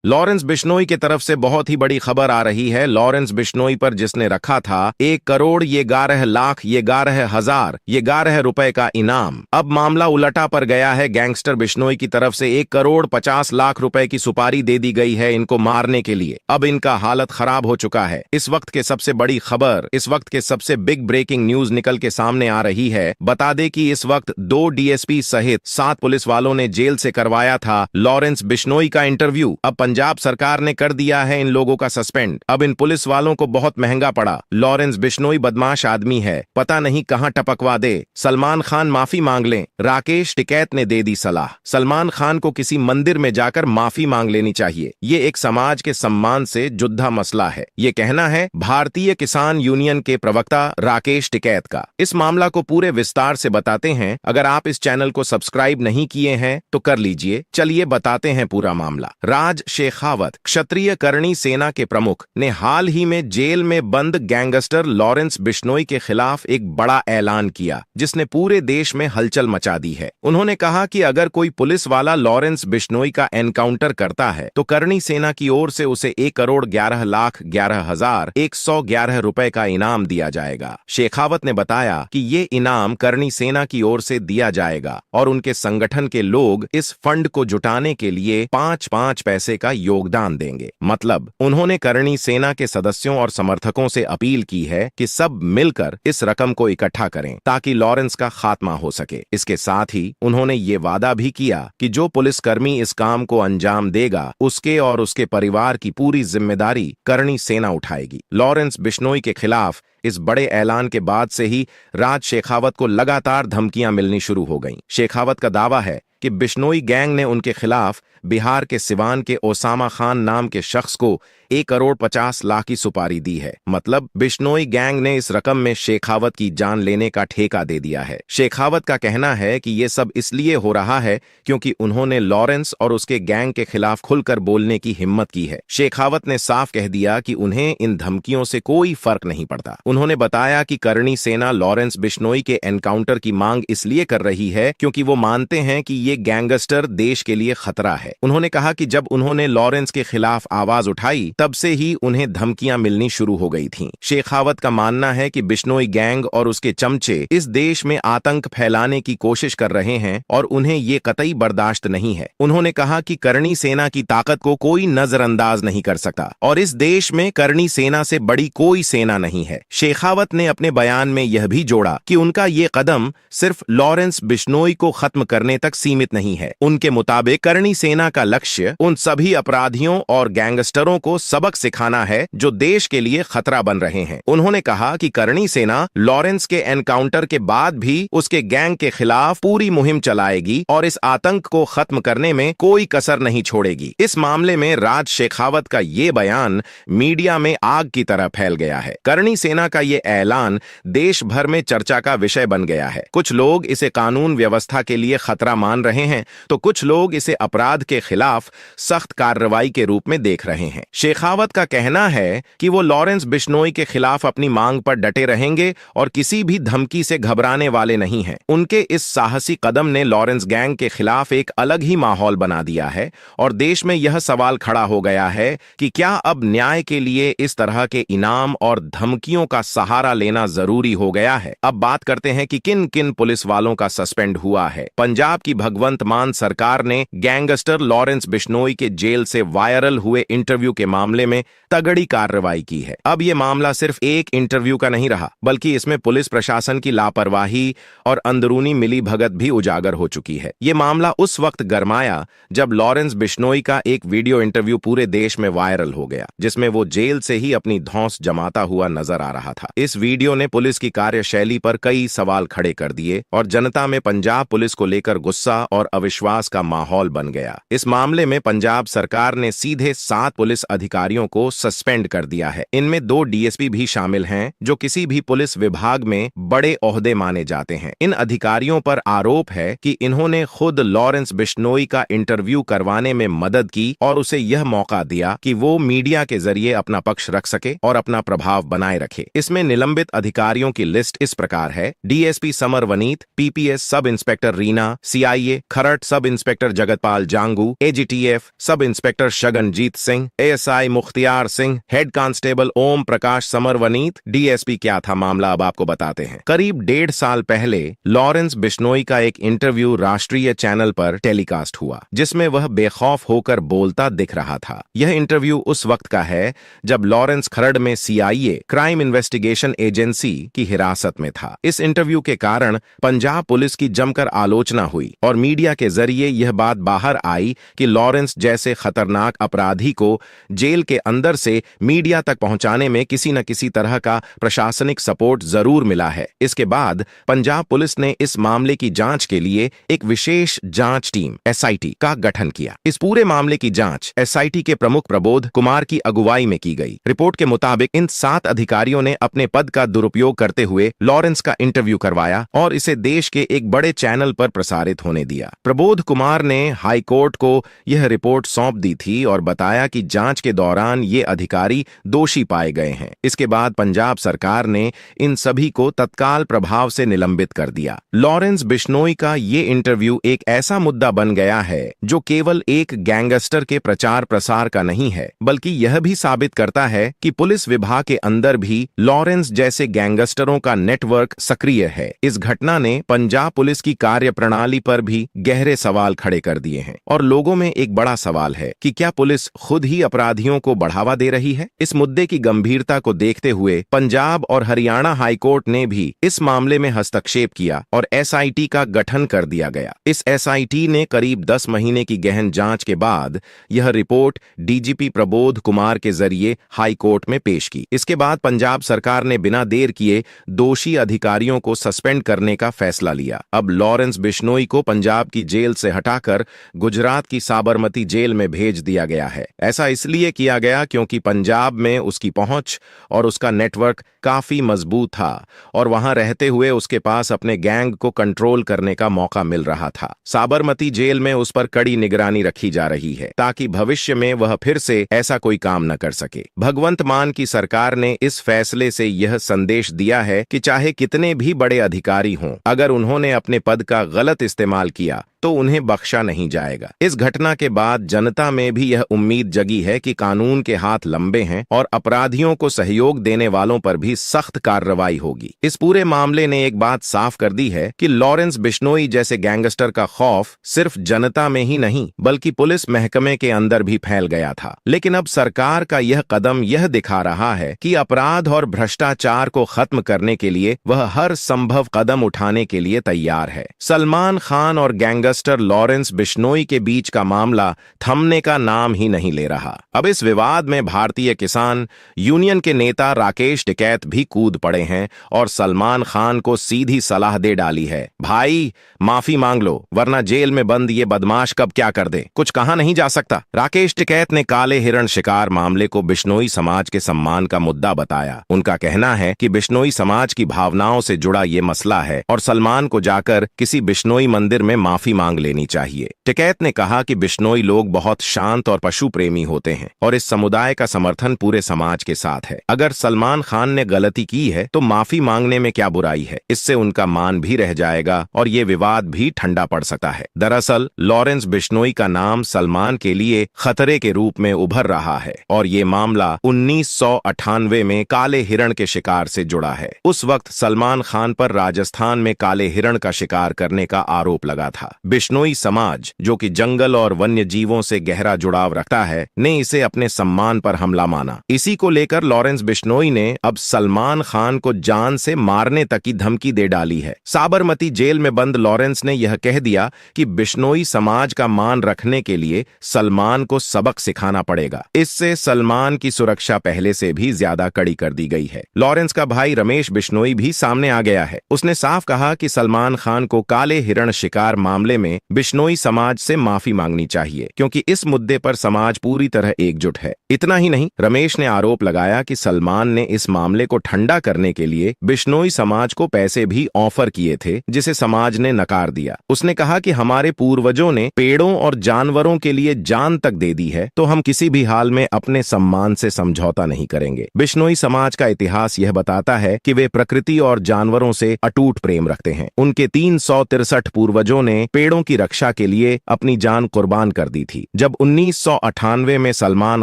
Lawrence Bishnoi की तरफ से बहुत ही बड़ी खबर आ रही है। लॉरेंस बिश्नोई पर जिसने रखा था 1 करोड़ 11 लाख 11 हजार 11 रुपए का इनाम, अब मामला उलटा पर गया है। गैंगस्टर बिश्नोई की तरफ से 1 करोड़ 50 लाख रुपए की सुपारी दे दी गई है इनको मारने के लिए। अब इनका हालत खराब हो चुका है। इस वक्त के सबसे बड़ी खबर, इस वक्त के सबसे बिग ब्रेकिंग न्यूज निकल के सामने आ रही है। बता दे कि इस वक्त 2 डीएसपी सहित 7 पुलिस वालों ने जेल से करवाया था लॉरेंस बिश्नोई का इंटरव्यू। अब पंजाब सरकार ने कर दिया है इन लोगों का सस्पेंड। अब इन पुलिस वालों को बहुत महंगा पड़ा। लॉरेंस बिश्नोई बदमाश आदमी है, पता नहीं कहां टपकवा दे। सलमान खान माफी मांग लें, राकेश टिकैत ने दे दी सलाह। सलमान खान को किसी मंदिर में जाकर माफी मांग लेनी चाहिए। ये एक समाज के सम्मान से जुद्धा मसला है। ये कहना है भारतीय किसान यूनियन के प्रवक्ता राकेश टिकैत का। इस मामला को पूरे विस्तार से बताते हैं। अगर आप इस चैनल को सब्सक्राइब नहीं किए हैं तो कर लीजिए। चलिए बताते हैं पूरा मामला। राज शेखावत, क्षत्रिय करणी सेना के प्रमुख, ने हाल ही में जेल में बंद गैंगस्टर लॉरेंस बिश्नोई के खिलाफ एक बड़ा ऐलान किया जिसने पूरे देश में हलचल मचा दी है। उन्होंने कहा कि अगर कोई पुलिस वाला लॉरेंस बिश्नोई का एनकाउंटर करता है तो करणी सेना की ओर से उसे 1 करोड़ 11 लाख 11 हजार 111 रुपए का इनाम दिया जाएगा। शेखावत ने बताया कि ये इनाम करणी सेना की ओर से दिया जाएगा और उनके संगठन के लोग इस फंड को जुटाने के लिए 5-5 पैसे का योगदान देंगे। मतलब उन्होंने करणी सेना के सदस्यों और समर्थकों से अपील की है कि सब मिलकर इस रकम को इकट्ठा करें ताकि लॉरेंस का खात्मा हो सके। इसके साथ ही उन्होंने ये वादा भी किया कि जो पुलिसकर्मी इस काम को अंजाम देगा उसके और उसके परिवार की पूरी जिम्मेदारी करणी सेना उठाएगी। लॉरेंस बिश्नोई के खिलाफ इस बड़े ऐलान के बाद से ही राज शेखावत को लगातार धमकियां मिलनी शुरू हो गईं। शेखावत का दावा है कि बिश्नोई गैंग ने उनके खिलाफ बिहार के सिवान के ओसामा खान नाम के शख्स को 1 करोड़ 50 लाख की सुपारी दी है। मतलब बिश्नोई गैंग ने इस रकम में शेखावत की जान लेने का ठेका दे दिया है। शेखावत का कहना है कि ये सब इसलिए हो रहा है क्योंकि उन्होंने लॉरेंस और उसके गैंग के खिलाफ खुलकर बोलने की हिम्मत की है। शेखावत ने साफ कह दिया कि उन्हें इन धमकियों से कोई फर्क नहीं पड़ता। उन्होंने बताया कि करणी सेना लॉरेंस बिश्नोई के एनकाउंटर की मांग इसलिए कर रही है क्योंकि वो मानते हैं कि ये गैंगस्टर देश के लिए खतरा है। उन्होंने कहा कि जब उन्होंने लॉरेंस के खिलाफ आवाज उठाई तब से ही उन्हें धमकियां मिलनी शुरू हो गई थीं। शेखावत का मानना है कि बिश्नोई गैंग और उसके चमचे इस देश में आतंक फैलाने की कोशिश कर रहे हैं और उन्हें ये कतई बर्दाश्त नहीं है। उन्होंने कहा कि करणी सेना की ताकत को कोई नजरअंदाज नहीं कर सकता और इस देश में करणी सेना से बड़ी कोई सेना नहीं है। शेखावत ने अपने बयान में यह भी जोड़ा कि उनका ये कदम सिर्फ लॉरेंस बिश्नोई को खत्म करने तक सीमित नहीं है। उनके मुताबिक करणी सेना का लक्ष्य उन सभी अपराधियों और गैंगस्टरों को सबक सिखाना है जो देश के लिए खतरा बन रहे हैं। उन्होंने कहा कि करणी सेना लॉरेंस के एनकाउंटर के बाद भी उसके गैंग के खिलाफ पूरी मुहिम चलाएगी और इस आतंक को खत्म करने में कोई कसर नहीं छोड़ेगी। इस मामले में राज शेखावत का ये बयान मीडिया में आग की तरह फैल गया है। करणी सेना का ये ऐलान देश भर में चर्चा का विषय बन गया है। कुछ लोग इसे कानून व्यवस्था के लिए खतरा मान रहे हैं तो कुछ लोग इसे अपराध के खिलाफ सख्त कार्रवाई के रूप में देख रहे हैं। शेखावत का कहना है कि वो लॉरेंस बिश्नोई के खिलाफ अपनी मांग पर डटे रहेंगे और किसी भी धमकी से घबराने वाले नहीं हैं। उनके इस साहसी कदम ने लॉरेंस गैंग के खिलाफ एक अलग ही माहौल बना दिया है और देश में यह सवाल खड़ा हो गया है कि क्या अब न्याय के लिए इस तरह के इनाम और धमकियों का सहारा लेना जरूरी हो गया है। अब बात करते हैं कि किन किन पुलिस वालों का सस्पेंड हुआ है। पंजाब की भगवंत मान सरकार ने गैंगस्टर लॉरेंस बिश्नोई के जेल से वायरल हुए इंटरव्यू के मामले में तगड़ी कार्रवाई की है। अब यह मामला सिर्फ एक इंटरव्यू का नहीं रहा बल्कि इसमें पुलिस प्रशासन की लापरवाही और अंदरूनी मिलीभगत भी उजागर हो चुकी है। यह मामला उस वक्त गरमाया जब लॉरेंस बिश्नोई का एक वीडियो इंटरव्यू पूरे देश में वायरल हो गया जिसमें वो जेल से ही अपनी धौंस जमाता हुआ नजर आ रहा था। इस वीडियो ने पुलिस की कार्यशैली पर कई सवाल खड़े कर दिए और जनता में पंजाब पुलिस को लेकर गुस्सा और अविश्वास का माहौल बन गया। इस मामले में पंजाब सरकार ने सीधे 7 पुलिस अधिकारियों को सस्पेंड कर दिया है। इनमें 2 डीएसपी भी शामिल हैं जो किसी भी पुलिस विभाग में बड़े ओहदे माने जाते हैं। इन अधिकारियों पर आरोप है कि इन्होंने खुद लॉरेंस बिश्नोई का इंटरव्यू करवाने में मदद की और उसे यह मौका दिया कि वो मीडिया के जरिए अपना पक्ष रख सके और अपना प्रभाव बनाए रखे। इसमें निलंबित अधिकारियों की लिस्ट इस प्रकार है: DSP Samar Vaneet, PPS sub inspector Reena, CIA खरट sub inspector Jagatpal Jangu, Gangu, AGTF sub inspector Shaganjeet Singh, ASI Mukhtiyar Singh, head constable Om Prakash Samarvaneet, DSP. क्या था मामला अब आपको बताते हैं। करीब 1.5 साल पहले लॉरेंस बिश्नोई का एक इंटरव्यू राष्ट्रीय चैनल पर टेलीकास्ट हुआ, जिसमें वह बेखौफ होकर बोलता दिख रहा था। यह इंटरव्यू उस वक्त का है जब लॉरेंस खरड़ में सीआईए क्राइम इन्वेस्टिगेशन एजेंसी की हिरासत में था। इस इंटरव्यू के कारण पंजाब पुलिस की जमकर आलोचना हुई और मीडिया के जरिए यह बात बाहर आई कि लॉरेंस जैसे खतरनाक अपराधी को जेल के अंदर से मीडिया तक पहुंचाने में किसी न किसी तरह का प्रशासनिक सपोर्ट जरूर मिला है। इसके बाद पंजाब पुलिस ने इस मामले की जांच के लिए एक विशेष जांच टीम एसआईटी का गठन किया। इस पूरे मामले की जांच एसआईटी के प्रमुख प्रबोध कुमार की अगुवाई में की गई। रिपोर्ट के मुताबिक इन 7 अधिकारियों ने अपने पद का दुरुपयोग करते हुए लॉरेंस का इंटरव्यू करवाया और इसे देश के एक बड़े चैनल पर प्रसारित होने दिया। प्रबोध कुमार ने हाई कोर्ट को यह रिपोर्ट सौंप दी थी और बताया कि जांच के दौरान ये अधिकारी दोषी पाए गए हैं। इसके बाद पंजाब सरकार ने इन सभी को तत्काल प्रभाव से निलंबित कर दिया। लॉरेंस बिश्नोई का ये इंटरव्यू एक ऐसा मुद्दा बन गया है जो केवल एक गैंगस्टर के प्रचार प्रसार का नहीं है, बल्कि यह भी साबित करता है कि पुलिस विभाग के अंदर भी लॉरेंस जैसे गैंगस्टरों का नेटवर्क सक्रिय है। इस घटना ने पंजाब पुलिस की कार्यप्रणाली पर भी गहरे सवाल खड़े कर दिए हैं और लोगों में एक बड़ा सवाल है कि क्या पुलिस खुद ही अपराधियों को बढ़ावा दे रही है। इस मुद्दे की गंभीरता को देखते हुए पंजाब और हरियाणा हाईकोर्ट ने भी इस मामले में हस्तक्षेप किया और एसआईटी का गठन कर दिया गया। इस एसआईटी ने करीब 10 महीने की गहन जांच के बाद यह रिपोर्ट डीजीपी प्रबोध कुमार के जरिए हाईकोर्ट में पेश की। इसके बाद पंजाब सरकार ने बिना देर किए दोषी अधिकारियों को सस्पेंड करने का फैसला लिया। अब लॉरेंस बिश्नोई को पंजाब की जेल से हटाकर गुजरात की साबरमती जेल में भेज दिया गया है। ऐसा इसलिए किया गया क्योंकि पंजाब में उसकी पहुंच और उसका नेटवर्क काफी मजबूत था और वहां रहते हुए उसके पास अपने गैंग को कंट्रोल करने का मौका मिल रहा था। साबरमती जेल में उस पर कड़ी निगरानी रखी जा रही है ताकि भविष्य में वह फिर से ऐसा कोई काम न कर सके। भगवंत मान की सरकार ने इस फैसले से यह संदेश दिया है कि चाहे कितने भी बड़े अधिकारी हों, अगर उन्होंने अपने पद का गलत इस्तेमाल किया तो उन्हें बख्शा नहीं जाएगा। इस घटना के बाद जनता में भी यह उम्मीद जगी है कि कानून के हाथ लंबे हैं और अपराधियों को सहयोग देने वालों पर भी सख्त कार्रवाई होगी। इस पूरे मामले ने एक बात साफ कर दी है कि लॉरेंस बिश्नोई जैसे गैंगस्टर का खौफ सिर्फ जनता में ही नहीं बल्कि पुलिस महकमे के अंदर भी फैल गया था। लेकिन अब सरकार का यह कदम यह दिखा रहा है कि अपराध और भ्रष्टाचार को खत्म करने के लिए वह हर संभव कदम उठाने के लिए तैयार है। सलमान खान और गैंगस्टर लॉरेंस बिश्नोई के बीच का मामला थमने का नाम ही नहीं ले रहा। अब इस विवाद में भारतीय किसान यूनियन के नेता राकेश टिकैत भी कूद पड़े हैं और सलमान खान को सीधी सलाह दे डाली है, भाई माफी मांग लो वरना जेल में बंद ये बदमाश कब क्या कर दे, कुछ कहा नहीं जा सकता। राकेश टिकैत ने काले हिरण शिकार मामले को बिश्नोई समाज के सम्मान का मुद्दा बताया। उनका कहना है कि बिश्नोई समाज की भावनाओं से जुड़ा ये मसला है और सलमान को जाकर किसी बिश्नोई मंदिर में माफी मांग लेनी चाहिए। टिकैत ने कहा कि बिश्नोई लोग बहुत शांत और पशु प्रेमी होते हैं और इस समुदाय का समर्थन पूरे समाज के साथ है। अगर सलमान खान ने गलती की है तो माफी मांगने में क्या बुराई है, इससे उनका मान भी रह जाएगा और ये विवाद भी ठंडा पड़ सकता है। दरअसल लॉरेंस बिश्नोई का नाम सलमान के लिए खतरे के रूप में उभर रहा है और ये मामला 1998 में काले हिरण के शिकार से जुड़ा है। उस वक्त सलमान खान पर राजस्थान में काले हिरण का शिकार करने का आरोप लगा था। बिश्नोई समाज जो कि जंगल और वन्य जीवों से गहरा जुड़ाव रखता है ने इसे अपने सम्मान पर हमला माना। इसी को लेकर लॉरेंस बिश्नोई ने अब सलमान खान को जान से मारने तक की धमकी दे डाली है। साबरमती जेल में बंद लॉरेंस ने यह कह दिया कि बिश्नोई समाज का मान रखने के लिए सलमान को सबक सिखाना पड़ेगा। इससे सलमान की सुरक्षा पहले से भी ज्यादा कड़ी कर दी गई है। लॉरेंस का भाई रमेश बिश्नोई भी सामने आ गया है। उसने साफ कहा कि सलमान खान को काले हिरण शिकार मामले में बिश्नोई समाज से माफी मांगनी चाहिए क्योंकि इस मुद्दे पर समाज पूरी तरह एकजुट है। इतना ही नहीं, रमेश ने आरोप लगाया कि सलमान ने इस मामले को ठंडा करने के लिए बिश्नोई समाज को पैसे भी ऑफर किए थे जिसे समाज ने नकार दिया। उसने कहा कि हमारे पूर्वजों ने पेड़ों और जानवरों के लिए जान तक दे दी है तो हम किसी भी हाल में अपने सम्मान से समझौता नहीं करेंगे। बिश्नोई समाज का इतिहास यह बताता है कि वे प्रकृति और जानवरों से अटूट प्रेम रखते हैं। उनके 363 पूर्वजों ने पेड़ पेड़ों की रक्षा के लिए अपनी जान कुर्बान कर दी थी। जब 1998 में सलमान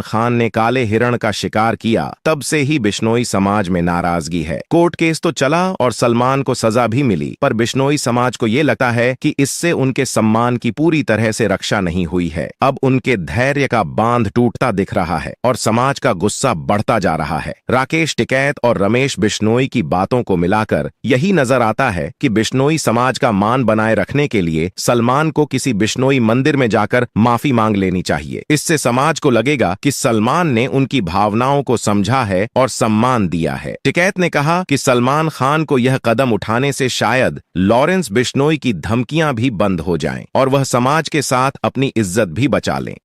खान ने काले हिरण का शिकार किया, तब से ही बिश्नोई समाज में नाराजगी है। कोर्ट केस तो चला और सलमान को सजा भी मिली, पर बिश्नोई समाज को ये लगता है कि इससे उनके सम्मान की पूरी तरह से रक्षा नहीं हुई है। अब उनके धैर्य का बांध टूटता दिख रहा है और समाज का गुस्सा बढ़ता जा रहा है। राकेश टिकैत और रमेश बिश्नोई की बातों को मिलाकर यही नजर आता है कि बिश्नोई समाज का मान बनाए रखने के लिए सलमान को किसी बिश्नोई मंदिर में जाकर माफी मांग लेनी चाहिए। इससे समाज को लगेगा कि सलमान ने उनकी भावनाओं को समझा है और सम्मान दिया है। टिकैत ने कहा कि सलमान खान को यह कदम उठाने से शायद लॉरेंस बिश्नोई की धमकियां भी बंद हो जाएं और वह समाज के साथ अपनी इज्जत भी बचा लें।